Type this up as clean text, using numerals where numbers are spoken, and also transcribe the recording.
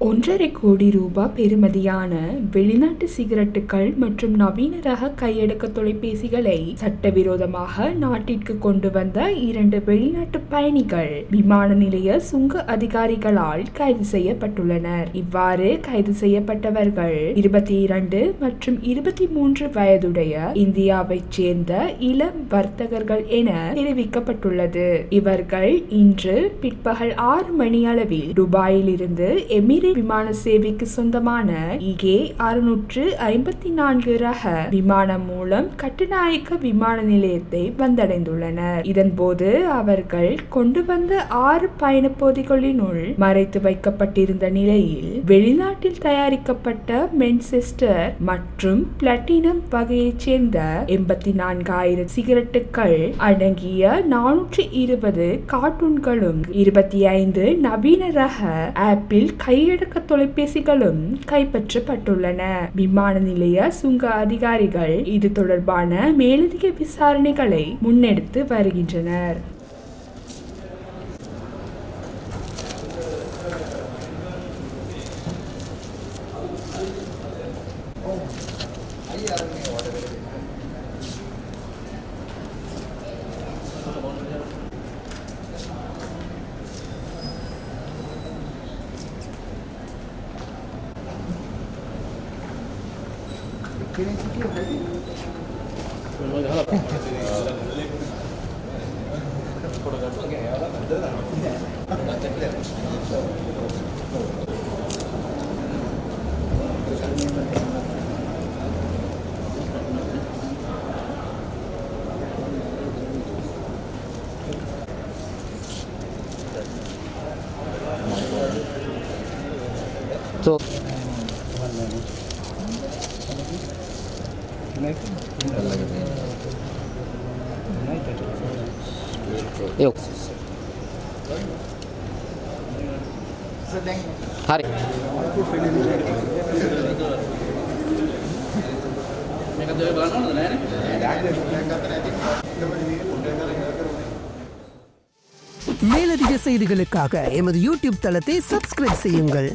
1.5 கோடி ரூபாய் பெறுமதியான வெளிநாட்டு சிகரெட்டுகள் மற்றும் நவீன ரக கையடக்க தொலைபேசிகளை சட்டவிரோதமாக நாட்டிற்கு கொண்டு வந்த 2 வெளிநாட்டு பயணிகள் விமான நிலைய சுங்க அதிகாரிகளால் கைது செய்யப்பட்டுள்ளனர். இவ்வாறு கைது செய்யப்பட்டவர்கள் 22 மற்றும் 23 வயதுடைய இந்தியாவைச் சேர்ந்த இளம் வர்த்தகர்கள் என தெரிவிக்கப்பட்டுள்ளது. இவர்கள் இன்று பிற்பகல் 6 மணி அளவில் துபாயில் இருந்து எமிரேட் விமான சேவைக்கு சொந்தமான EK 654 ரக விமானம் மூலம் கட்டுநாயக்க விமான நிலையத்தை வந்தடைந்துள்ளனர். இதன்போது அவர்கள் கொண்டு வந்த 6 பயண பொதிகளினுள் மறைத்து வைக்கப்பட்டிருந்த நிலையில் வெளிநாட்டில் தயாரிக்கப்பட்ட மென்செஸ்டர் மற்றும் பிளாட்டினம் வகையைச் சேர்ந்த 84,000 சிகரெட்டுகள் அடங்கிய 420 கார்ட்டூன்களும் 25 நவீன ரக ஆப்பிள் கையடக்க தொலைபேசிகளும் கைப்பற்றப்பட்டுள்ளன. விமான நிலைய சுங்க அதிகாரிகள் இது தொடர்பான மேலதிக விசாரணைகளை முன்னெடுத்து வருகின்றனர். So yuk hari மேலதிக செய்திகளுக்காக எமது யூடியூப் தளத்தை சப்ஸ்கிரைப் செய்யுங்கள்.